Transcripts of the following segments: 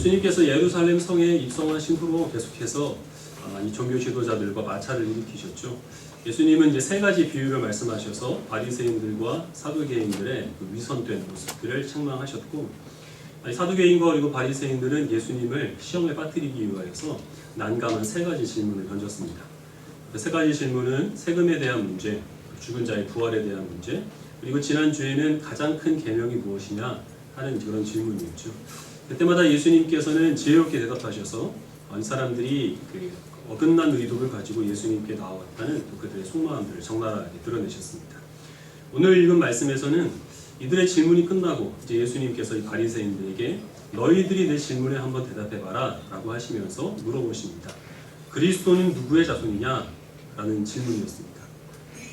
예수님께서 예루살렘 성에 입성하신 후로 계속해서 이 종교 지도자들과 마찰을 일으키셨죠. 예수님은 이제 세 가지 비유를 말씀하셔서 바리새인들과 사두개인들의 그 위선된 모습들을 책망하셨고, 사두개인과 그리고 바리새인들은 예수님을 시험에 빠뜨리기 위하여서 난감한 세 가지 질문을 던졌습니다. 그 세 가지 질문은 세금에 대한 문제, 죽은 자의 부활에 대한 문제, 그리고 지난주에는 가장 큰 계명이 무엇이냐 하는 그런 질문이었죠. 그때마다 예수님께서는 지혜롭게 대답하셔서 이 사람들이 그 어긋난 의도를 가지고 예수님께 나왔다는 그들의 속마음들을 적나라하게 드러내셨습니다. 오늘 읽은 말씀에서는 이들의 질문이 끝나고 이제 예수님께서 이 바리새인들에게 너희들이 내 질문에 한번 대답해봐라 라고 하시면서 물어보십니다. 그리스도는 누구의 자손이냐? 라는 질문이었습니다.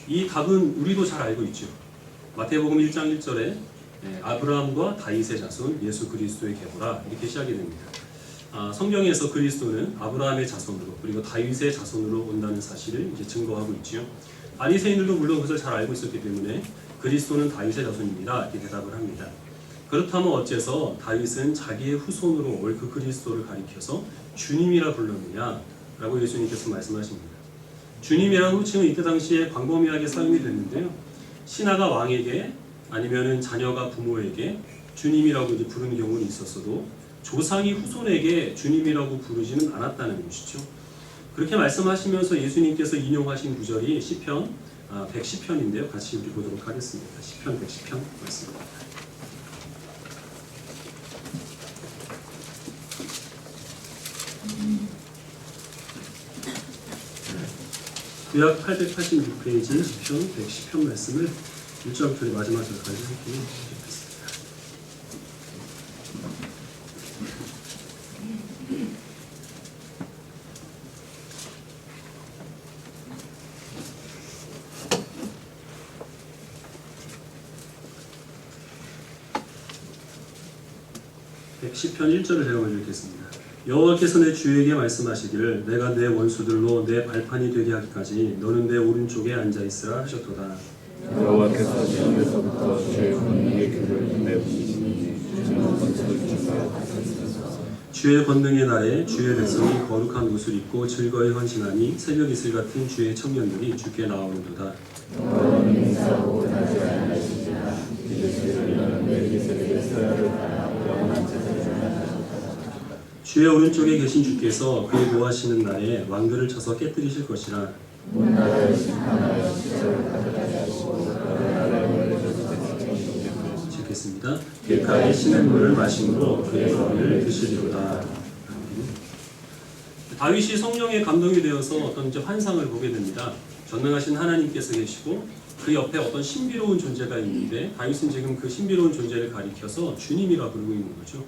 이 답은 우리도 잘 알고 있죠. 마태복음 1장 1절에 아브라함과 다윗의 자손 예수 그리스도의 계보라 이렇게 시작이 됩니다. 성경에서 그리스도는 아브라함의 자손으로 그리고 다윗의 자손으로 온다는 사실을 이제 증거하고 있지요. 바리새인들도 물론 그것을 잘 알고 있었기 때문에 그리스도는 다윗의 자손입니다 이렇게 대답을 합니다. 그렇다면 어째서 다윗은 자기의 후손으로 올 그 그리스도를 가리켜서 주님이라 불렀느냐 라고 예수님께서 말씀하십니다. 주님이라는 호칭은 이때 당시에 광범위하게 사용이 됐는데요. 신하가 왕에게 아니면은 자녀가 부모에게 주님이라고 이제 부르는 경우는 있었어도 조상이 후손에게 주님이라고 부르지는 않았다는 것이죠. 그렇게 말씀하시면서 예수님께서 인용하신 구절이 시편 110편인데요. 같이 우리 보도록 하겠습니다. 시편 110편 말씀입니다. 구약 886페이지 시편 110편 말씀을 1절부터 마지막 절까지 함께 읽겠습니다. 시편 1절을 제가 먼저 읽겠습니다. 여호와께서 내 주에게 말씀하시기를 내가 내 원수들로 내 발판이 되게 하기까지 너는 내 오른쪽에 앉아있으라 하셨도다. 여호와께서 시온에서부터 주의 권능의 규를 내부이시니 주는 원수를 주사 주의 권능의 날에 주의 백성이 거룩한 옷을 입고 즐거이 헌신하니 새벽 이슬 같은 주의 청년들이 주께 나오는도다. 여호와는 인사하고 나지 아니하시리라 이르시기를 멜기세덱의 쇠하를 따라 영원한 제사를 주의 오른쪽에 계신 주께서 그의 노하시는 날에 왕들을 쳐서 깨뜨리실 것이라. 문나라의 심판하여 시절을 가득하게 하시고 여러 나라의 읽겠습니다. 길가에 신의 물을 마심으로 그의 머리를 드시리로다. 다윗이 성령에 감동이 되어서 어떤 이제 환상을 보게 됩니다. 전능하신 하나님께서 계시고 그 옆에 어떤 신비로운 존재가 있는데 다윗은 지금 그 신비로운 존재를 가리켜서 주님이라 부르고 있는 거죠.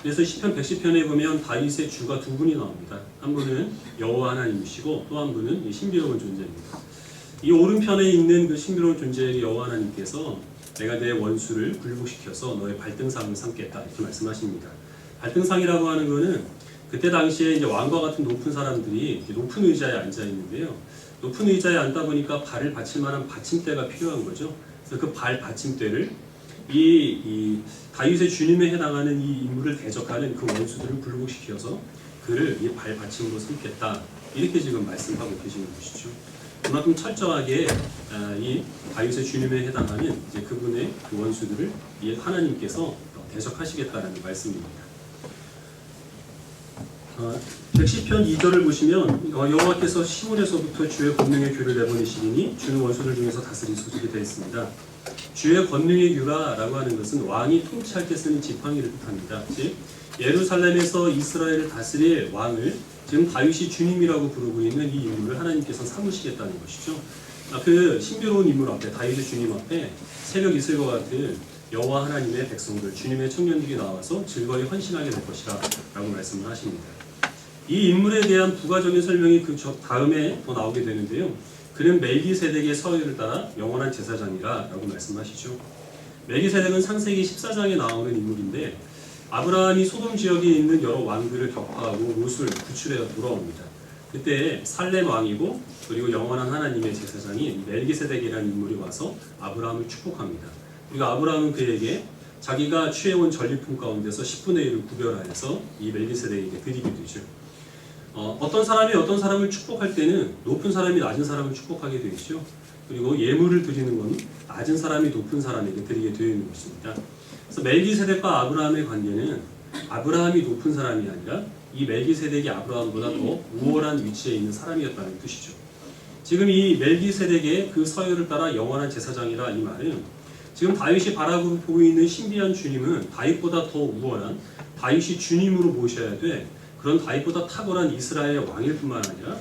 그래서 시편 110편에 보면 다윗의 주가 두 분이 나옵니다. 한 분은 여호와 하나님이시고 또 한 분은 이 신비로운 존재입니다. 이 오른편에 있는 그 신비로운 존재의 여호와 하나님께서 내가 내 원수를 굴복시켜서 너의 발등상을 삼겠다 이렇게 말씀하십니다. 발등상이라고 하는 것은 그때 당시에 이제 왕과 같은 높은 사람들이 높은 의자에 앉아 있는데요. 높은 의자에 앉다 보니까 발을 받칠 만한 받침대가 필요한 거죠. 그래서 그 발 받침대를 이 다윗의 주님에 해당하는 이 인물을 대적하는 그 원수들을 굴복시켜서 그를 이 발 받침으로 삼겠다 이렇게 지금 말씀하고 계시는 것이죠. 그만큼 철저하게 이 다윗의 주님에 해당하는 이제 그분의 그 원수들을 이 하나님께서 대적하시겠다는 말씀입니다. 110편 2절을 보시면 여호와께서 시온에서부터 주의 권능의 규를 내보내시리니 주는 원수들 중에서 다스릴 소식이 되어 있습니다. 주의 권능의 규라라고 하는 것은 왕이 통치할 때 쓰는 지팡이를 뜻합니다. 즉 예루살렘에서 이스라엘을 다스릴 왕을 지금 다윗이 주님이라고 부르고 있는 이 인물을 하나님께서 삼으시겠다는 것이죠. 그 신비로운 인물 앞에 다윗의 주님 앞에 새벽 이슬과 같은 여호와 하나님의 백성들 주님의 청년들이 나와서 즐거이 헌신하게 될 것이라 라고 말씀을 하십니다. 이 인물에 대한 부가적인 설명이 그 다음에 더 나오게 되는데요. 그는 멜기세덱의 서열을 따라 영원한 제사장이라 라고 말씀하시죠. 멜기세덱은 창세기 14장에 나오는 인물인데 아브라함이 소돔 지역에 있는 여러 왕들을 격파하고 롯을 구출해서 돌아옵니다. 그때 살렘 왕이고 그리고 영원한 하나님의 제사장인 멜기세덱이라는 인물이 와서 아브라함을 축복합니다. 그리고 아브라함은 그에게 자기가 취해온 전리품 가운데서 10분의 1을 구별하여서 이 멜기세덱에게 드리게 되죠. 어떤 사람이 어떤 사람을 축복할 때는 높은 사람이 낮은 사람을 축복하게 되어 있죠. 그리고 예물을 드리는 건 낮은 사람이 높은 사람에게 드리게 되어 있는 것입니다. 그래서 멜기세덱과 아브라함의 관계는 아브라함이 높은 사람이 아니라 이 멜기세덱이 아브라함보다 더 우월한 위치에 있는 사람이었다는 뜻이죠. 지금 이 멜기세덱의 그 서열을 따라 영원한 제사장이라 이 말은 지금 다윗이 바라보고 있는 신비한 주님은 다윗보다 더 우월한 다윗이 주님으로 모셔야 돼 그런 다윗보다 탁월한 이스라엘의 왕일 뿐만 아니라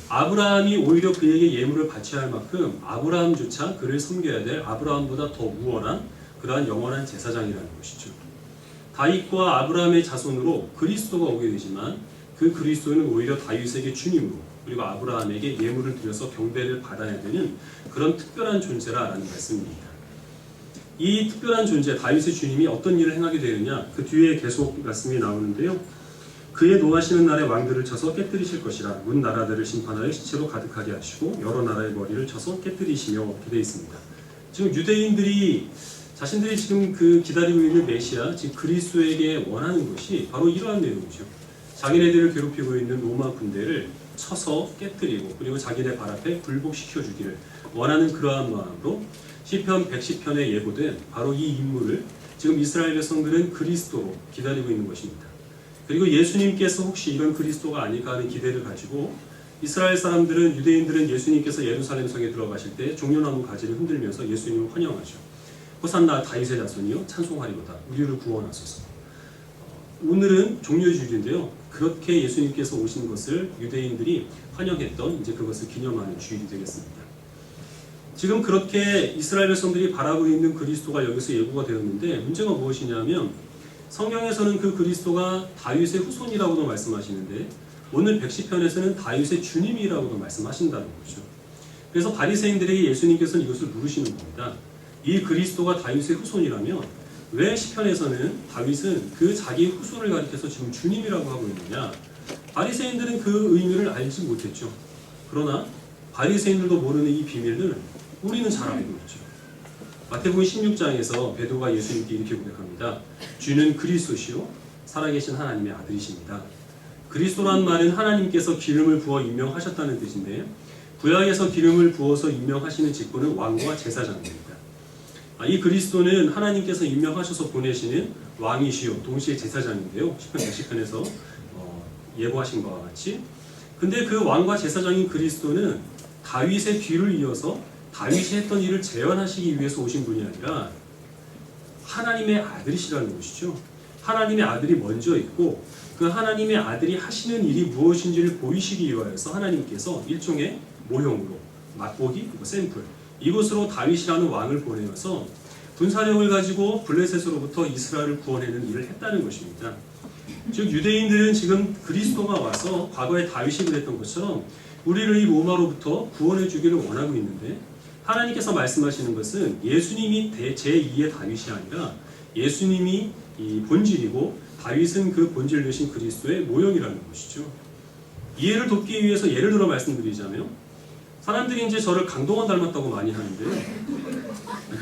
아브라함이 오히려 그에게 예물을 바쳐야 할 만큼 아브라함조차 그를 섬겨야 될 아브라함보다 더 우월한 그러한 영원한 제사장이라는 것이죠. 다윗과 아브라함의 자손으로 그리스도가 오게 되지만 그 그리스도는 오히려 다윗에게 주님으로 그리고 아브라함에게 예물을 드려서 경배를 받아야 되는 그런 특별한 존재라는 말씀입니다. 이 특별한 존재 다윗의 주님이 어떤 일을 행하게 되느냐 그 뒤에 계속 말씀이 나오는데요. 그의 노하시는 날에 왕들을 쳐서 깨뜨리실 것이라 문 나라들을 심판하여 시체로 가득하게 하시고 여러 나라의 머리를 쳐서 깨뜨리시며 이렇게 되어 있습니다. 지금 유대인들이 자신들이 지금 그 기다리고 있는 메시아 즉 그리스도에게 원하는 것이 바로 이러한 내용이죠. 자기네들을 괴롭히고 있는 로마 군대를 쳐서 깨뜨리고 그리고 자기네 발 앞에 굴복시켜 주기를 원하는 그러한 마음으로 시편 110편에 예고된 바로 이 인물을 지금 이스라엘 백성들은 그리스도로 기다리고 있는 것입니다. 그리고 예수님께서 혹시 이런 그리스도가 아닐까 하는 기대를 가지고 이스라엘 사람들은 유대인들은 예수님께서 예루살렘 성에 들어가실 때 종려나무 가지를 흔들면서 예수님을 환영하죠. 호산나 다윗의 자손이요 찬송하리로다 우리를 구원하소서. 오늘은 종려주일인데요. 그렇게 예수님께서 오신 것을 유대인들이 환영했던 이제 그것을 기념하는 주일이 되겠습니다. 지금 그렇게 이스라엘 백성들이 바라보고 있는 그리스도가 여기서 예고가 되었는데 문제가 무엇이냐면 성경에서는 그 그리스도가 다윗의 후손이라고도 말씀하시는데 오늘 110편에서는 다윗의 주님이라고도 말씀하신다는 거죠. 그래서 바리새인들에게 예수님께서는 이것을 물으시는 겁니다. 이 그리스도가 다윗의 후손이라면 왜 시편에서는 다윗은 그 자기의 후손을 가리켜서 지금 주님이라고 하고 있느냐. 바리새인들은 그 의미를 알지 못했죠. 그러나 바리새인들도 모르는 이 비밀을 우리는 잘 알고 있죠. 마태복음 16장에서 베드로가 예수님께 이렇게 고백합니다. 주는 그리스도시요 살아계신 하나님의 아들이십니다. 그리스도란 말은 하나님께서 기름을 부어 임명하셨다는 뜻인데 구약에서 기름을 부어서 임명하시는 직분은 왕과 제사장입니다. 이 그리스도는 하나님께서 임명하셔서 보내시는 왕이시요 동시에 제사장인데요. 시편 110편에서 예고하신 바와 같이 근데 그 왕과 제사장인 그리스도는 다윗의 뒤를 이어서 다윗이 했던 일을 재현하시기 위해서 오신 분이 아니라 하나님의 아들이시라는 것이죠. 하나님의 아들이 먼저 있고 그 하나님의 아들이 하시는 일이 무엇인지를 보이시기 위하여서 하나님께서 일종의 모형으로 맛보기, 샘플 이곳으로 다윗이라는 왕을 보내어서 군사력을 가지고 블레셋으로부터 이스라엘을 구원하는 일을 했다는 것입니다. 즉 유대인들은 지금 그리스도가 와서 과거에 다윗이 그랬던 것처럼 우리를 이 로마로부터 구원해 주기를 원하고 있는데 하나님께서 말씀하시는 것은 예수님이 제2의 다윗이 아니라 예수님이 이 본질이고 다윗은 그 본질 되신 그리스도의 모형이라는 것이죠. 이해를 돕기 위해서 예를 들어 말씀드리자면 사람들이 이제 저를 강동원 닮았다고 많이 하는데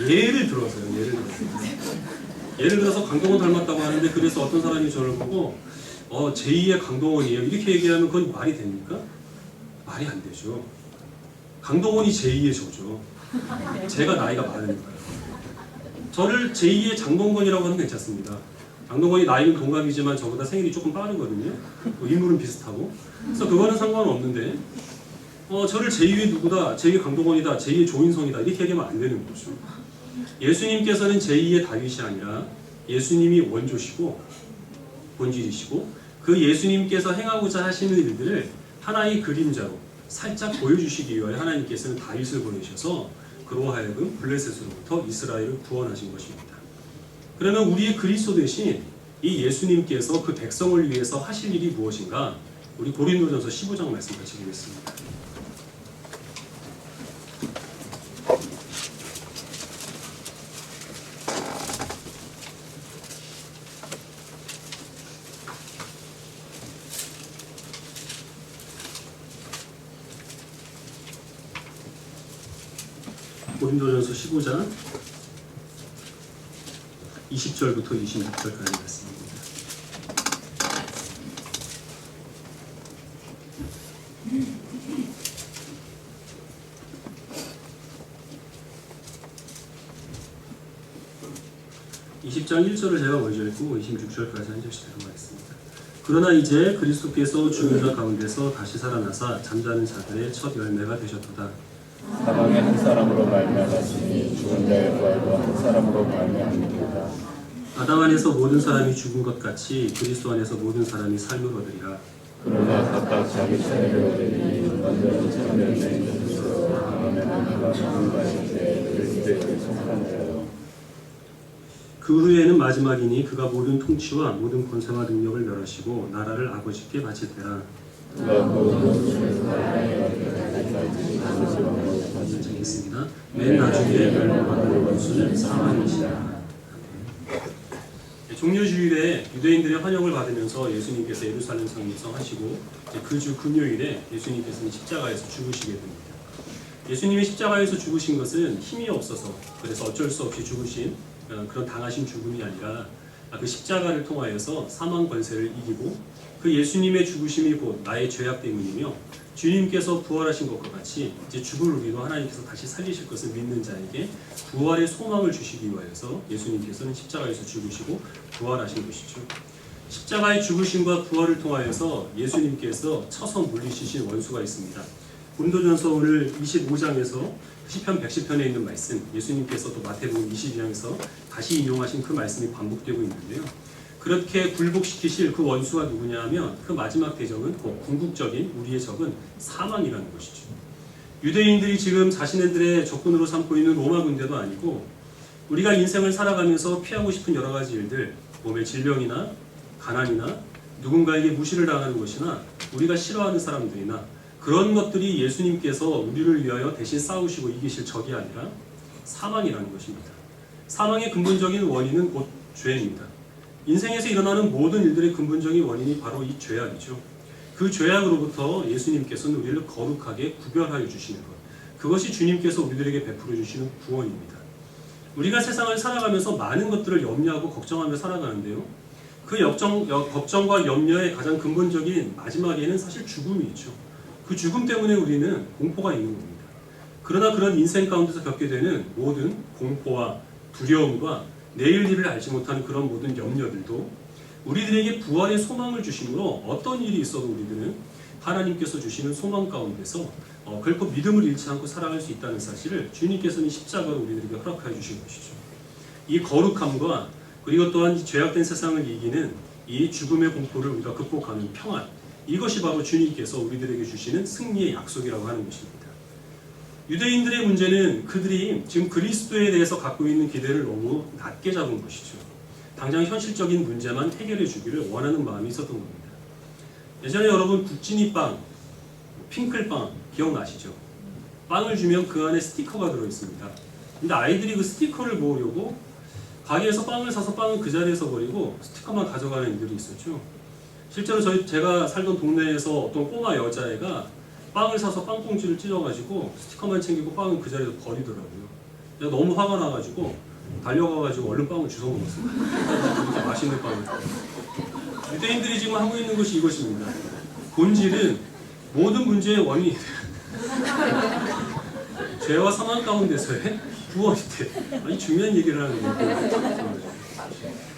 예를 들어서 강동원 닮았다고 하는데 그래서 어떤 사람이 저를 보고 제2의 강동원이에요 이렇게 얘기하면 그건 말이 됩니까? 말이 안 되죠. 강동원이 제2의 저죠. 제가 나이가 많으니까요. 저를 제2의 장동건이라고 하면 괜찮습니다. 장동건이 나이는 동갑이지만 저보다 생일이 조금 빠르거든요. 인물은 비슷하고. 그래서 그거는 상관없는데 저를 제2의 누구다, 제2의 강동원이다, 제2의 조인성이다 이렇게 얘기하면 안 되는 거죠. 예수님께서는 제2의 다윗이 아니라 예수님이 원조시고 본질이시고 그 예수님께서 행하고자 하시는 일들을 하나의 그림자로 살짝 보여주시기 위하여 하나님께서는 다윗을 보내셔서 그로 하여금 블레셋으로부터 이스라엘을 구원하신 것입니다. 그러면 우리의 그리스도 대신 이 예수님께서 그 백성을 위해서 하실 일이 무엇인가? 우리 고린도전서 15장 말씀 같이 보겠습니다. 고린도전서 15장 20절부터 26절까지 말씀입니다. (20장) 1절을 제가 먼저 읽고 26절까지 한 절씩 들어가겠습니다. 그러나 이제 그리스도께서 죽은 자 가운데서 다시 살아나사 잠자는 자들의 첫 열매가 되셨도다. 사망의 한 사람으로 말미암았으니 죽은 자의 부활도 한 사람으로 말미암으리로다. 아담 안에서 모든 사람이 죽은 것 같이 그리스도 안에서 모든 사람이 삶을 얻으리라. 그러나 각각 자기 차례를 얻으니 먼저는 첫 열매인 그리스도, 다음에는 그가 죽은 자의 때 그리스도에게 속한 자요. 그 후에는 마지막이니 그가 모든 통치와 모든 권세와 능력을 멸하시고 나라를 아버지께 바치되라. 그가 그 죽은 자의 때까지 아버지 왕으로 읽겠습니다. 맨 나중에 멸망하는 원수는 사망이시라. 종려주일에 유대인들의 환영을 받으면서 예수님께서 예루살렘 성에서 하시고 그 주 금요일에 예수님께서는 십자가에서 죽으시게 됩니다. 예수님이 십자가에서 죽으신 것은 힘이 없어서 그래서 어쩔 수 없이 죽으신 그런 당하신 죽음이 아니라 그 십자가를 통하여서 사망 권세를 이기고 그 예수님의 죽으심이 곧 나의 죄악 때문이며 주님께서 부활하신 것과 같이 이제 죽을 우리도 하나님께서 다시 살리실 것을 믿는 자에게 부활의 소망을 주시기 위하여서 예수님께서는 십자가에서 죽으시고 부활하신 것이죠. 십자가의 죽으심과 부활을 통하여서 예수님께서 쳐서 물리치신 원수가 있습니다. 고린도전서 오늘 25장에서 시편 110편에 있는 말씀, 예수님께서 또 마태복음 22장에서 다시 인용하신 그 말씀이 반복되고 있는데요. 그렇게 굴복시키실 그 원수가 누구냐 하면 그 마지막 대적은 궁극적인 우리의 적은 사망이라는 것이죠. 유대인들이 지금 자신들의 적군으로 삼고 있는 로마 군대도 아니고 우리가 인생을 살아가면서 피하고 싶은 여러 가지 일들, 몸의 질병이나 가난이나 누군가에게 무시를 당하는 것이나 우리가 싫어하는 사람들이나 그런 것들이 예수님께서 우리를 위하여 대신 싸우시고 이기실 적이 아니라 사망이라는 것입니다. 사망의 근본적인 원인은 곧 죄입니다. 인생에서 일어나는 모든 일들의 근본적인 원인이 바로 이 죄악이죠. 그 죄악으로부터 예수님께서는 우리를 거룩하게 구별하여 주시는 것, 그것이 주님께서 우리들에게 베풀어 주시는 구원입니다. 우리가 세상을 살아가면서 많은 것들을 염려하고 걱정하며 살아가는데요. 그 걱정과 염려의 가장 근본적인 마지막에는 사실 죽음이 있죠. 그 죽음 때문에 우리는 공포가 있는 겁니다. 그러나 그런 인생 가운데서 겪게 되는 모든 공포와 두려움과 내일 일을 알지 못하는 그런 모든 염려들도 우리들에게 부활의 소망을 주심으로 어떤 일이 있어도 우리들은 하나님께서 주시는 소망 가운데서 결코 믿음을 잃지 않고 살아갈 수 있다는 사실을 주님께서는 십자가로 우리들에게 허락하여 주신 것이죠. 이 거룩함과 그리고 또한 죄악된 세상을 이기는 이 죽음의 공포를 우리가 극복하는 평안, 이것이 바로 주님께서 우리들에게 주시는 승리의 약속이라고 하는 것입니다. 유대인들의 문제는 그들이 지금 그리스도에 대해서 갖고 있는 기대를 너무 낮게 잡은 것이죠. 당장 현실적인 문제만 해결해 주기를 원하는 마음이 있었던 겁니다. 예전에 여러분 국진이빵, 핑클빵 기억나시죠? 빵을 주면 그 안에 스티커가 들어있습니다. 근데 아이들이 그 스티커를 모으려고 가게에서 빵을 사서 빵은 그 자리에서 버리고 스티커만 가져가는 일들이 있었죠. 실제로 제가 살던 동네에서 어떤 꼬마 여자애가 빵을 사서 빵봉지를 찢어가지고 스티커만 챙기고 빵은 그 자리에서 버리더라고요. 내가 너무 화가 나가지고 달려가가지고 얼른 빵을 주워 먹었어요. 그렇게 맛있는 빵을. 유대인들이 지금 하고 있는 것이 이것입니다. 본질은 모든 문제의 원인이 죄와 사망 가운데서의 구원이 돼. 아니 중요한 얘기를 하는 거예요.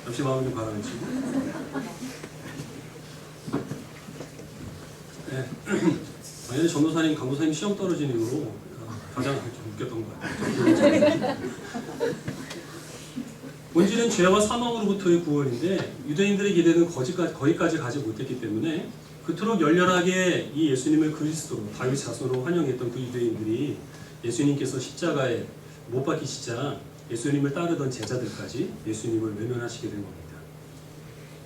잠시 마음 좀 가라앉히고. 네. 아니 전도사님, 강도사님 시험 떨어진 이후로 가장 좀 웃겼던 것 같아요. 본질은 죄와 사망으로부터의 구원인데 유대인들의 기대는 거기까지 가지 못했기 때문에 그토록 열렬하게 이 예수님을 그리스도로 다윗 자손으로 환영했던 그 유대인들이 예수님께서 십자가에 못 박히시자 예수님을 따르던 제자들까지 예수님을 외면하시게 된 겁니다.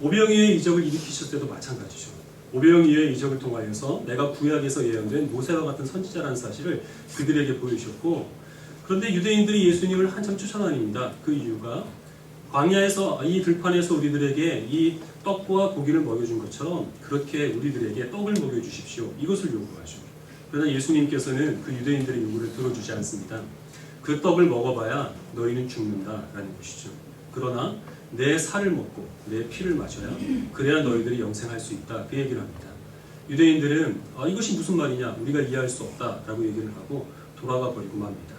오병이어의 이적을 일으키실 때도 마찬가지죠. 오병이어의 이적을 통하여서 내가 구약에서 예언된 모세와 같은 선지자라는 사실을 그들에게 보여주셨고, 그런데 유대인들이 예수님을 한참 쫓아다닙니다. 그 이유가 광야에서 이 들판에서 우리들에게 이 떡과 고기를 먹여준 것처럼 그렇게 우리들에게 떡을 먹여주십시오, 이것을 요구하죠. 그러나 예수님께서는 그 유대인들의 요구를 들어주지 않습니다. 그 떡을 먹어봐야 너희는 죽는다라는 것이죠. 그러나 내 살을 먹고 내 피를 마셔야 그래야 너희들이 영생할 수 있다. 그 얘기를 합니다. 유대인들은 이것이 무슨 말이냐 우리가 이해할 수 없다라고 얘기를 하고 돌아가 버리고 맙니다.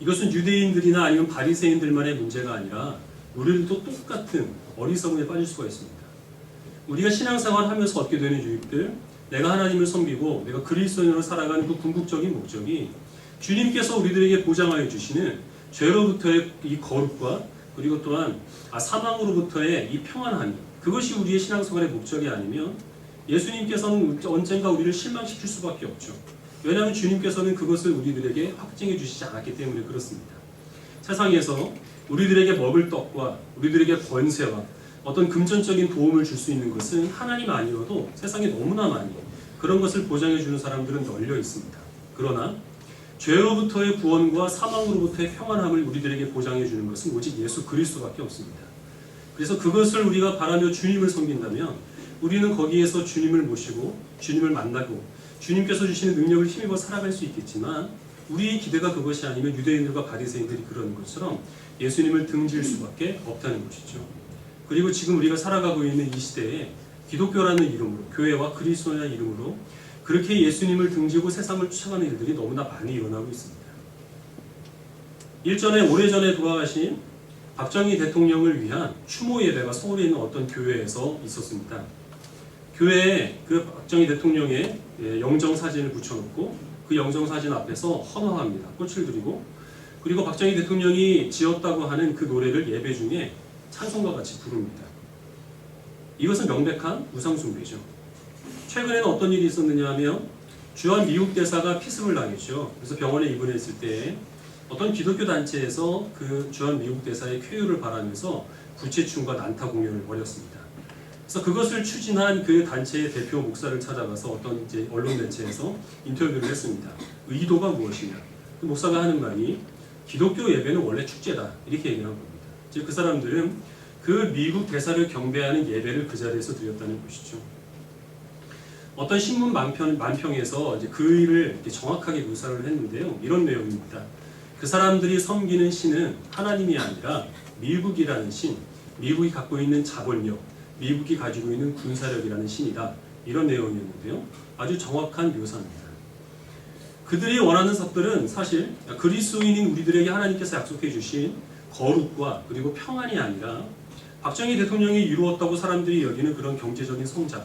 이것은 유대인들이나 아니면 바리새인들만의 문제가 아니라 우리들도 똑같은 어리석음에 빠질 수가 있습니다. 우리가 신앙생활 하면서 얻게 되는 유익들, 내가 하나님을 섬기고 내가 그리스도인으로 살아가는 그 궁극적인 목적이 주님께서 우리들에게 보장하여 주시는 죄로부터의 이 거룩과 그리고 또한 사망으로부터의 이 평안함이 그것이 우리의 신앙생활의 목적이 아니면 예수님께서는 언젠가 우리를 실망시킬 수밖에 없죠. 왜냐하면 주님께서는 그것을 우리들에게 확증해 주시지 않았기 때문에 그렇습니다. 세상에서 우리들에게 먹을 떡과 우리들에게 권세와 어떤 금전적인 도움을 줄 수 있는 것은 하나님 아니어도 세상에 너무나 많이 그런 것을 보장해 주는 사람들은 널려 있습니다. 그러나 죄로부터의 구원과 사망으로부터의 평안함을 우리들에게 보장해 주는 것은 오직 예수 그리스도밖에 없습니다. 그래서 그것을 우리가 바라며 주님을 섬긴다면 우리는 거기에서 주님을 모시고 주님을 만나고 주님께서 주시는 능력을 힘입어 살아갈 수 있겠지만 우리의 기대가 그것이 아니면 유대인들과 바리새인들이 그러는 것처럼 예수님을 등질 수밖에 없다는 것이죠. 그리고 지금 우리가 살아가고 있는 이 시대에 기독교라는 이름으로 교회와 그리스도라는 이름으로 그렇게 예수님을 등지고 세상을 쫓아가는 일들이 너무나 많이 일어나고 있습니다. 오래전에 돌아가신 박정희 대통령을 위한 추모 예배가 서울에 있는 어떤 교회에서 있었습니다. 교회에 그 박정희 대통령의 영정 사진을 붙여놓고 그 영정 사진 앞에서 헌화합니다. 꽃을 드리고 그리고 박정희 대통령이 지었다고 하는 그 노래를 예배 중에 찬송과 같이 부릅니다. 이것은 명백한 우상숭배죠. 최근에는 어떤 일이 있었느냐 하면 주한 미국 대사가 피습을 당했죠. 그래서 병원에 입원했을 때 어떤 기독교 단체에서 그 주한 미국 대사의 쾌유를 바라면서 부채춤과 난타 공연을 벌였습니다. 그래서 그것을 추진한 그 단체의 대표 목사를 찾아가서 어떤 이제 언론 매체에서 인터뷰를 했습니다. 의도가 무엇이냐? 그 목사가 하는 말이 기독교 예배는 원래 축제다 이렇게 얘기를 한 겁니다. 즉 그 사람들은 그 미국 대사를 경배하는 예배를 그 자리에서 드렸다는 것이죠. 어떤 신문 만평에서 이제 그 일을 이렇게 정확하게 묘사를 했는데요. 이런 내용입니다. 그 사람들이 섬기는 신은 하나님이 아니라 미국이라는 신, 미국이 갖고 있는 자본력, 미국이 가지고 있는 군사력이라는 신이다. 이런 내용이었는데요. 아주 정확한 묘사입니다. 그들이 원하는 것들은 사실 그리스도인인 우리들에게 하나님께서 약속해 주신 거룩과 그리고 평안이 아니라 박정희 대통령이 이루었다고 사람들이 여기는 그런 경제적인 성장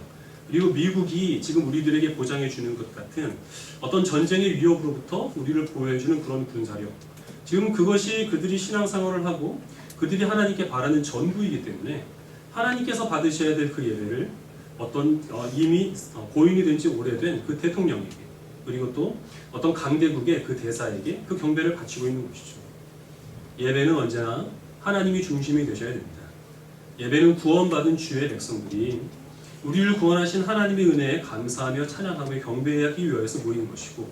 그리고 미국이 지금 우리들에게 보장해 주는 것 같은 어떤 전쟁의 위협으로부터 우리를 보호해 주는 그런 군사력 지금 그것이 그들이 신앙생활을 하고 그들이 하나님께 바라는 전부이기 때문에 하나님께서 받으셔야 될 그 예배를 어떤 이미 고인이 된 지 오래된 그 대통령에게 그리고 또 어떤 강대국의 그 대사에게 그 경배를 바치고 있는 것이죠. 예배는 언제나 하나님이 중심이 되셔야 됩니다. 예배는 구원받은 주의 백성들이 우리를 구원하신 하나님의 은혜에 감사하며 찬양하며 경배하기 위해서 모이는 것이고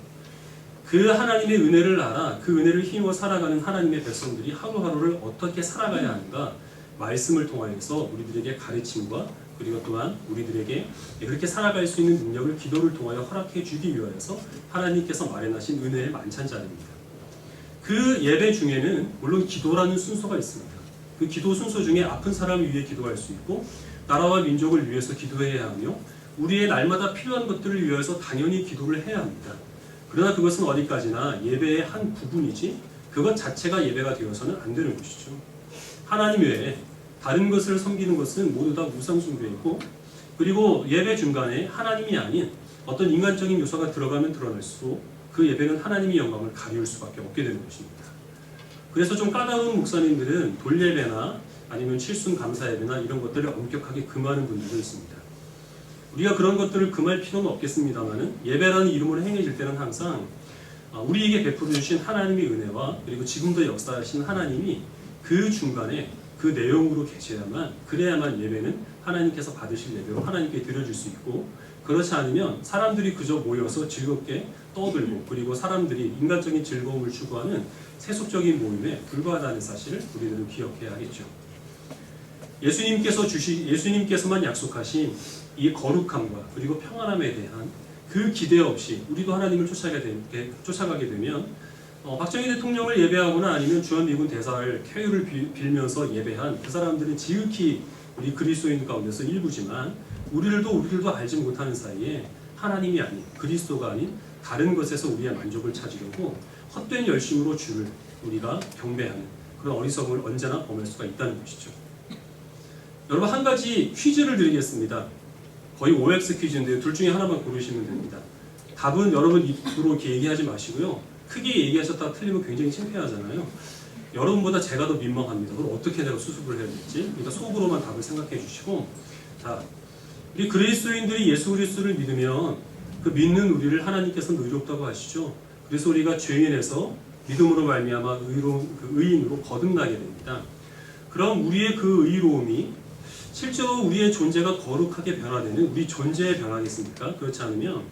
그 하나님의 은혜를 알아 그 은혜를 힘입어 살아가는 하나님의 백성들이 하루하루를 어떻게 살아가야 하는가 말씀을 통하여서 우리들에게 가르침과 그리고 또한 우리들에게 그렇게 살아갈 수 있는 능력을 기도를 통하여 허락해 주기 위하여서 하나님께서 마련하신 은혜의 만찬자리입니다. 그 예배 중에는 물론 기도라는 순서가 있습니다. 그 기도 순서 중에 아픈 사람을 위해 기도할 수 있고 나라와 민족을 위해서 기도해야 하며 우리의 날마다 필요한 것들을 위해서 당연히 기도를 해야 합니다. 그러나 그것은 어디까지나 예배의 한 부분이지 그것 자체가 예배가 되어서는 안 되는 것이죠. 하나님 외에 다른 것을 섬기는 것은 모두 다 우상숭배이고 그리고 예배 중간에 하나님이 아닌 어떤 인간적인 요소가 들어가면 드러날수록 그 예배는 하나님의 영광을 가리울 수밖에 없게 되는 것입니다. 그래서 좀 까다로운 목사님들은 돌예배나 아니면 칠순 감사예배나 이런 것들을 엄격하게 금하는 분들도 있습니다. 우리가 그런 것들을 금할 필요는 없겠습니다만은 예배라는 이름으로 행해질 때는 항상 우리에게 베풀어 주신 하나님의 은혜와 그리고 지금도 역사하신 하나님이 그 중간에 그 내용으로 계셔야만 그래야만 예배는 하나님께서 받으실 예배로 하나님께 드려줄 수 있고 그렇지 않으면 사람들이 그저 모여서 즐겁게 떠들고 그리고 사람들이 인간적인 즐거움을 추구하는 세속적인 모임에 불과하다는 사실을 우리들은 기억해야 하겠죠. 예수님께서만 약속하신 이 거룩함과 그리고 평안함에 대한 그 기대 없이 우리도 하나님을 쫓아가게 되면 박정희 대통령을 예배하거나 아니면 주한미군 대사를 쾌유를 빌면서 예배한 그 사람들은 지극히 우리 그리스도인 가운데서 일부지만 우리들도 알지 못하는 사이에 하나님이 아닌 그리스도가 아닌 다른 것에서 우리의 만족을 찾으려고 헛된 열심으로 주를 우리가 경배하는 그런 어리석음을 언제나 범할 수가 있다는 것이죠. 여러분, 한 가지 퀴즈를 드리겠습니다. 거의 OX 퀴즈인데요. 둘 중에 하나만 고르시면 됩니다. 답은 여러분 입으로 이렇게 얘기하지 마시고요. 크게 얘기하셨다가 틀리면 굉장히 창피하잖아요. 여러분보다 제가 더 민망합니다. 그럼 어떻게 내가 수습을 해야 될지. 그러니까 속으로만 답을 생각해 주시고, 자, 우리 그리스도인들이 예수 그리스도를 믿으면 그 믿는 우리를 하나님께서는 의롭다고 하시죠. 그래서 우리가 죄인에서 믿음으로 말미암아 의인으로 거듭나게 됩니다. 그럼 우리의 그 의로움이 실제로 우리의 존재가 거룩하게 변화되는 우리 존재에 변하겠습니까? 그렇지 않으면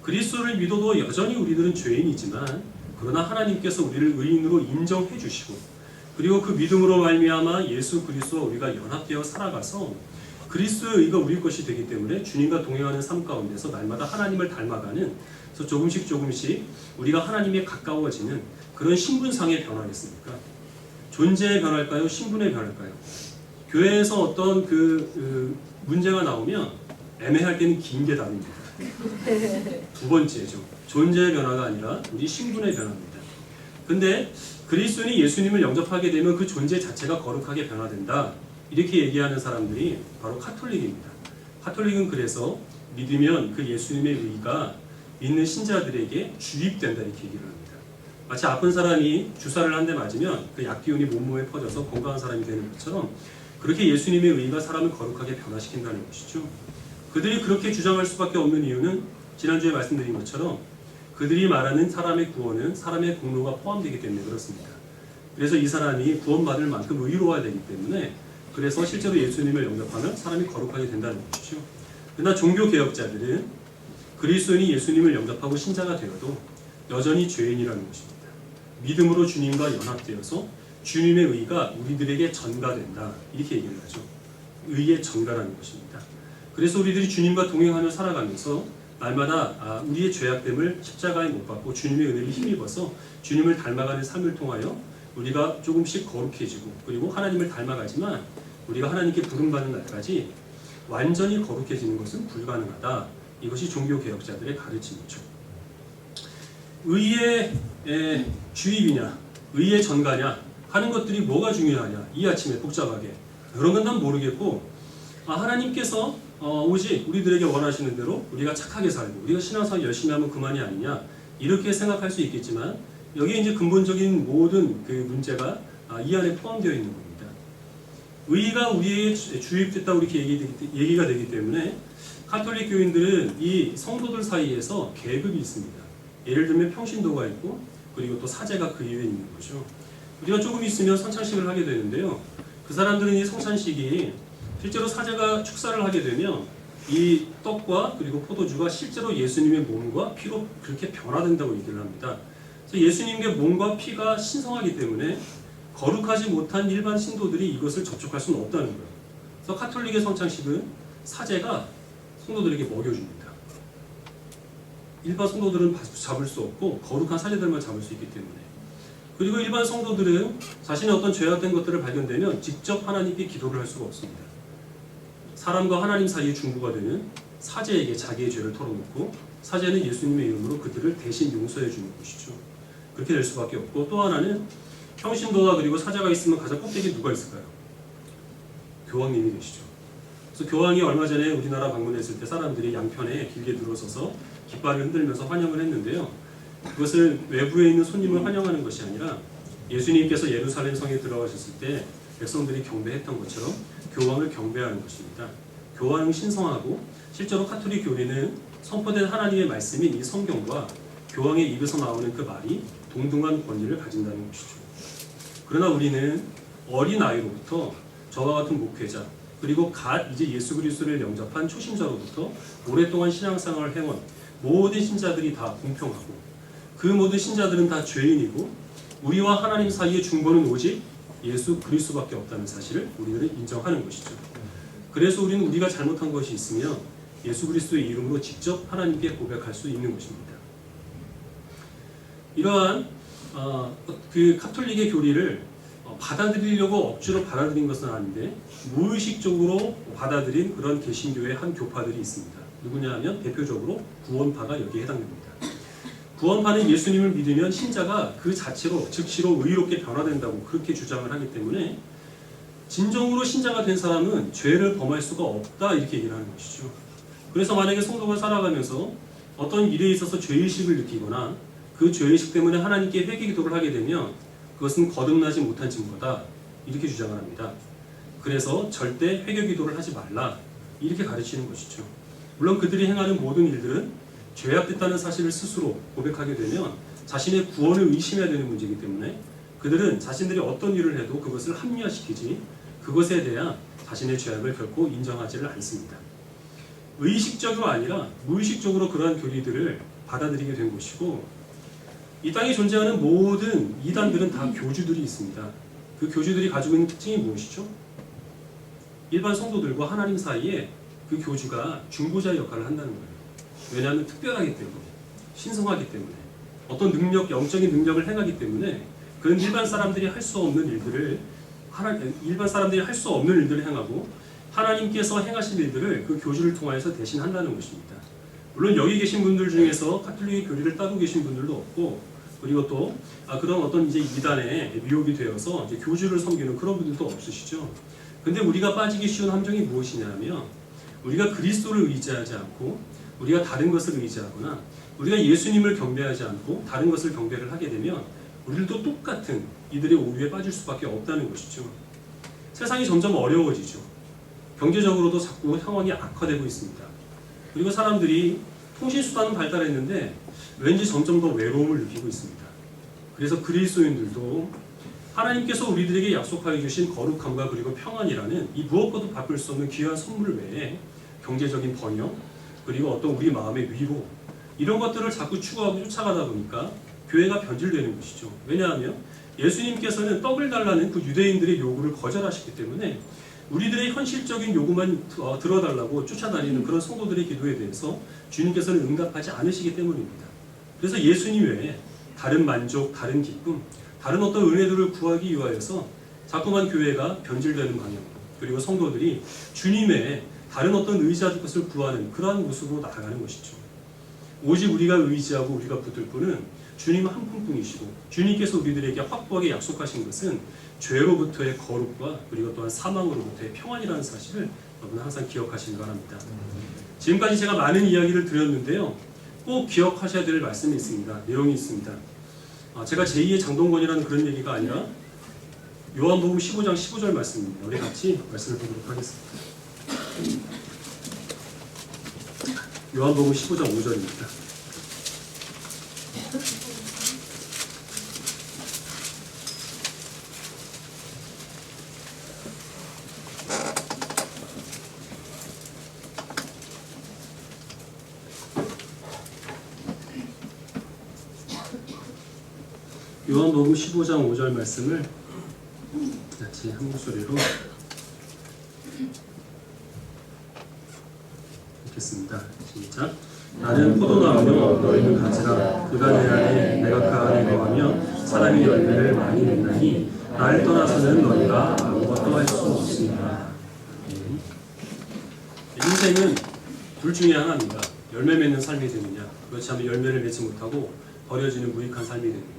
그리스도를 믿어도 여전히 우리들은 죄인이지만 그러나 하나님께서 우리를 의인으로 인정해 주시고 그리고 그 믿음으로 말미암아 예수 그리스도와 우리가 연합되어 살아가서 그리스도의 의가 우리 것이 되기 때문에 주님과 동행하는 삶 가운데서 날마다 하나님을 닮아가는, 그래서 조금씩 우리가 하나님에 가까워지는 그런 신분상에 변하겠습니까? 존재에 변할까요? 신분에 변할까요? 교회에서 어떤 문제가 나오면 애매할 때는 긴 게 답입니다. 두 번째죠. 존재의 변화가 아니라 우리 신분의 변화입니다. 근데 그리스도인이 예수님을 영접하게 되면 그 존재 자체가 거룩하게 변화된다. 이렇게 얘기하는 사람들이 바로 카톨릭입니다. 카톨릭은 그래서 믿으면 그 예수님의 의가 믿는 신자들에게 주입된다 이렇게 얘기를 합니다. 마치 아픈 사람이 주사를 한 대 맞으면 그 약기운이 몸몸에 퍼져서 건강한 사람이 되는 것처럼 그렇게 예수님의 의가 사람을 거룩하게 변화시킨다는 것이죠. 그들이 그렇게 주장할 수밖에 없는 이유는 지난주에 말씀드린 것처럼 그들이 말하는 사람의 구원은 사람의 공로가 포함되기 때문에 그렇습니다. 그래서 이 사람이 구원받을 만큼 의로워야 되기 때문에 그래서 실제로 예수님을 영접하면 사람이 거룩하게 된다는 것이죠. 그러나 종교개혁자들은 그리스도인이 예수님을 영접하고 신자가 되어도 여전히 죄인이라는 것입니다. 믿음으로 주님과 연합되어서 주님의 의가 우리들에게 전가된다 이렇게 얘기를 하죠. 의의 전가라는 것입니다. 그래서 우리들이 주님과 동행하며 살아가면서 날마다 우리의 죄악됨을 십자가에 못 박고 주님의 은혜를 힘입어서 주님을 닮아가는 삶을 통하여 우리가 조금씩 거룩해지고 그리고 하나님을 닮아가지만 우리가 하나님께 부름받는 날까지 완전히 거룩해지는 것은 불가능하다. 이것이 종교개혁자들의 가르침이죠. 의의 주입이냐 의의 전가냐 하는 것들이 뭐가 중요하냐 이 아침에 복잡하게 그런 건 난 모르겠고 하나님께서 오직 우리들에게 원하시는 대로 우리가 착하게 살고 우리가 신앙생활 열심히 하면 그만이 아니냐 이렇게 생각할 수 있겠지만 여기에 이제 근본적인 모든 그 문제가 이 안에 포함되어 있는 겁니다. 의가 우리에게 주입됐다 이렇게 얘기가 되기 때문에 카톨릭 교인들은 이 성도들 사이에서 계급이 있습니다. 예를 들면 평신도가 있고 그리고 또 사제가 그 이외에 있는 거죠. 우리가 조금 있으면 선찬식을 하게 되는데요. 그 사람들은 이 성찬식이 실제로 사제가 축사를 하게 되면 이 떡과 그리고 포도주가 실제로 예수님의 몸과 피로 그렇게 변화된다고 얘기를 합니다. 그래서 예수님의 몸과 피가 신성하기 때문에 거룩하지 못한 일반 신도들이 이것을 접촉할 수는 없다는 거예요. 그래서 카톨릭의 성찬식은 사제가 성도들에게 먹여줍니다. 일반 성도들은 잡을 수 없고 거룩한 사제들만 잡을 수 있기 때문에. 그리고 일반 성도들은 자신의 어떤 죄악된 것들을 발견되면 직접 하나님께 기도를 할 수가 없습니다. 사람과 하나님 사이의 중보가 되는 사제에게 자기의 죄를 털어놓고 사제는 예수님의 이름으로 그들을 대신 용서해 주는 것이죠. 그렇게 될 수밖에 없고 또 하나는 평신도와 그리고 사제가 있으면 가장 꼭대기에 누가 있을까요? 교황님이 계시죠. 그래서 교황이 얼마 전에 우리나라 방문했을 때 사람들이 양편에 길게 들어서서 깃발을 흔들면서 환영을 했는데요. 그것을 외부에 있는 손님을 환영하는 것이 아니라 예수님께서 예루살렘 성에 들어가셨을 때 백성들이 경배했던 것처럼 교황을 경배하는 것입니다. 교황은 신성하고 실제로 카톨릭 교리는 선포된 하나님의 말씀인 이 성경과 교황의 입에서 나오는 그 말이 동등한 권위를 가진다는 것이죠. 그러나 우리는 어린아이로부터 저와 같은 목회자 그리고 이제 예수 그리스도를 영접한 초신자로부터 오랫동안 신앙생활을 해온 모든 신자들이 다 공평하고 그 모든 신자들은 다 죄인이고 우리와 하나님 사이의 중보는 오직 예수 그리스도밖에 없다는 사실을 우리들은 인정하는 것이죠. 그래서 우리는 우리가 잘못한 것이 있으면 예수 그리스도의 이름으로 직접 하나님께 고백할 수 있는 것입니다. 이러한 그 카톨릭의 교리를 받아들이려고 억지로 받아들인 것은 아닌데 무의식적으로 받아들인 그런 개신교의 한 교파들이 있습니다. 누구냐 하면 대표적으로 구원파가 여기에 해당됩니다. 구원파는 예수님을 믿으면 신자가 그 자체로 즉시로 의롭게 변화된다고 그렇게 주장을 하기 때문에 진정으로 신자가 된 사람은 죄를 범할 수가 없다 이렇게 얘기를 하는 것이죠. 그래서 만약에 성도가 살아가면서 어떤 일에 있어서 죄의식을 느끼거나 그 죄의식 때문에 하나님께 회개 기도를 하게 되면 그것은 거듭나지 못한 증거다 이렇게 주장을 합니다. 그래서 절대 회개 기도를 하지 말라 이렇게 가르치는 것이죠. 물론 그들이 행하는 모든 일들은 죄악됐다는 사실을 스스로 고백하게 되면 자신의 구원을 의심해야 되는 문제이기 때문에 그들은 자신들이 어떤 일을 해도 그것을 합리화시키지 그것에 대한 자신의 죄악을 결코 인정하지를 않습니다. 의식적으로 아니라 무의식적으로 그러한 교리들을 받아들이게 된 것이고 이 땅에 존재하는 모든 이단들은 다 교주들이 있습니다. 그 교주들이 가지고 있는 특징이 무엇이죠? 일반 성도들과 하나님 사이에 그 교주가 중보자의 역할을 한다는 거예요. 왜냐하면 특별하기 때문에, 신성하기 때문에, 어떤 능력, 영적인 능력을 행하기 때문에 그런 일반 사람들이 할 수 없는 일들을 행하고 하나님께서 행하신 일들을 그 교주를 통하여서 대신 한다는 것입니다. 물론 여기 계신 분들 중에서 카톨릭의 교리를 따르고 계신 분들도 없고 그리고 또 그런 어떤 이제 이단에 미혹이 되어서 이제 교주를 섬기는 그런 분들도 없으시죠. 근데 우리가 빠지기 쉬운 함정이 무엇이냐면 우리가 그리스도를 의지하지 않고 우리가 다른 것을 의지하거나 우리가 예수님을 경배하지 않고 다른 것을 경배를 하게 되면 우리도 똑같은 이들의 오류에 빠질 수밖에 없다는 것이죠. 세상이 점점 어려워지죠. 경제적으로도 자꾸 상황이 악화되고 있습니다. 그리고 사람들이 통신수단은 발달했는데 왠지 점점 더 외로움을 느끼고 있습니다. 그래서 그리스도인들도 하나님께서 우리들에게 약속하여 주신 거룩함과 그리고 평안이라는 이 무엇과도 바꿀 수 없는 귀한 선물 외에 경제적인 번영 그리고 어떤 우리 마음의 위로 이런 것들을 자꾸 추구하고 쫓아가다 보니까 교회가 변질되는 것이죠. 왜냐하면 예수님께서는 떡을 달라는 그 유대인들의 요구를 거절하셨기 때문에 우리들의 현실적인 요구만 들어달라고 쫓아다니는 그런 성도들의 기도에 대해서 주님께서는 응답하지 않으시기 때문입니다. 그래서 예수님 외에 다른 만족, 다른 기쁨, 다른 어떤 은혜들을 구하기 위하여서 자꾸만 교회가 변질되는 방향 그리고 성도들이 주님의 다른 어떤 의지할 것을 구하는 그러한 모습으로 나아가는 것이죠. 오직 우리가 의지하고 우리가 붙들 분은 주님 한 분뿐이시고 주님께서 우리들에게 확고하게 약속하신 것은 죄로부터의 거룩과 그리고 또한 사망으로부터의 평안이라는 사실을 여러분 항상 기억하시기 바랍니다. 지금까지 제가 많은 이야기를 드렸는데요. 꼭 기억하셔야 될 말씀이 있습니다. 내용이 있습니다. 제가 제2의 장동건이라는 그런 얘기가 아니라 요한복음 15장 15절 말씀입니다. 우리 같이 말씀을 보도록 하겠습니다. 요한복음 15장 5절입니다. 요한복음 15장 5절 말씀을 같이 한 목소리로 읽겠습니다. 시작. 나는 포도나무요 너희는 가지라. 그가 내 안에 내가 그 안에 거하며 사람이 열매를 많이 맺나니 나를 떠나서는 너희가 아무것도 할 수 없습니다. 인생은 둘 중에 하나입니다. 열매 맺는 삶이 되느냐 그렇지 않으면 열매를 맺지 못하고 버려지는 무익한 삶이 되느냐.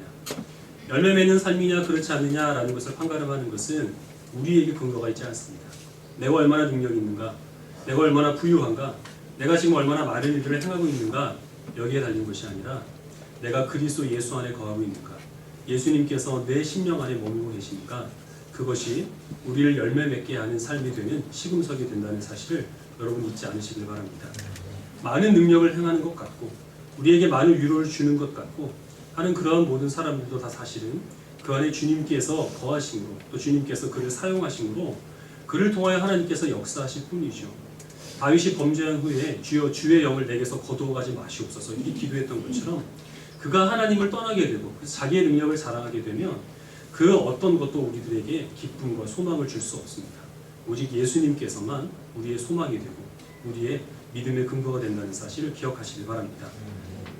열매 맺는 삶이냐 그렇지 않느냐라는 것을 판가름하는 것은 우리에게 근거가 있지 않습니다. 내가 얼마나 능력이 있는가, 내가 얼마나 부유한가, 내가 지금 얼마나 많은 일들을 행하고 있는가 여기에 달린 것이 아니라 내가 그리스도 예수 안에 거하고 있는가, 예수님께서 내 심령 안에 머물고 계시니까 그것이 우리를 열매 맺게 하는 삶이 되는 시금석이 된다는 사실을 여러분 잊지 않으시길 바랍니다. 많은 능력을 행하는 것 같고 우리에게 많은 위로를 주는 것 같고 하는 그러한 모든 사람들도 다 사실은 그 안에 주님께서 거하심으로 또 주님께서 그를 사용하심으로 그를 통하여 하나님께서 역사하실 뿐이죠. 다윗이 범죄한 후에 주여 주의 영을 내게서 거두어가지 마시옵소서 이렇게 기도했던 것처럼 그가 하나님을 떠나게 되고 자기의 능력을 자랑하게 되면 그 어떤 것도 우리들에게 기쁨과 소망을 줄 수 없습니다. 오직 예수님께서만 우리의 소망이 되고 우리의 믿음의 근거가 된다는 사실을 기억하시길 바랍니다.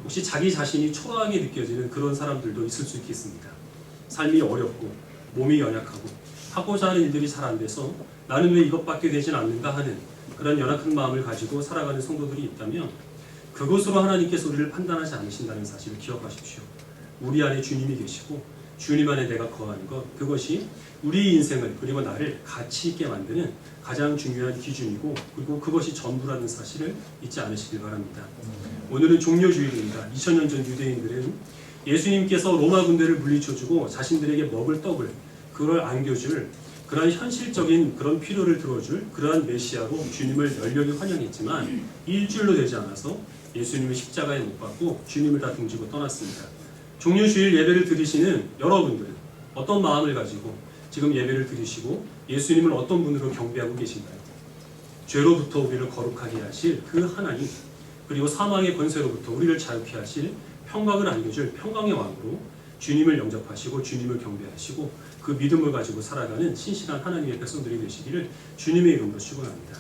혹시 자기 자신이 초라하게 느껴지는 그런 사람들도 있을 수 있겠습니다. 삶이 어렵고 몸이 연약하고 하고자 하는 일들이 잘 안 돼서 나는 왜 이것밖에 되진 않는가 하는 그런 연약한 마음을 가지고 살아가는 성도들이 있다면 그것으로 하나님께서 우리를 판단하지 않으신다는 사실을 기억하십시오. 우리 안에 주님이 계시고 주님 안에 내가 거하는 것, 그것이 우리 인생을 그리고 나를 가치 있게 만드는 가장 중요한 기준이고 그리고 그것이 전부라는 사실을 잊지 않으시길 바랍니다. 오늘은 종료주일입니다. 2000년 전 유대인들은 예수님께서 로마 군대를 물리쳐주고 자신들에게 먹을 떡을 그걸 안겨줄 그러한 현실적인 그런 필요를 들어줄 그러한 메시아로 주님을 열렬히 환영했지만 일주일로 되지 않아서 예수님을 십자가에 못 박고 주님을 다 등지고 떠났습니다. 종료주일 예배를 드리시는 여러분들은 어떤 마음을 가지고 지금 예배를 드리시고 예수님을 어떤 분으로 경배하고 계신가요? 죄로부터 우리를 거룩하게 하실 그 하나님, 그리고 사망의 권세로부터 우리를 자유케 하실 평강을 안겨줄 평강의 왕으로 주님을 영접하시고 주님을 경배하시고 그 믿음을 가지고 살아가는 신실한 하나님의 백성들이 되시기를 주님의 이름으로 축원합니다.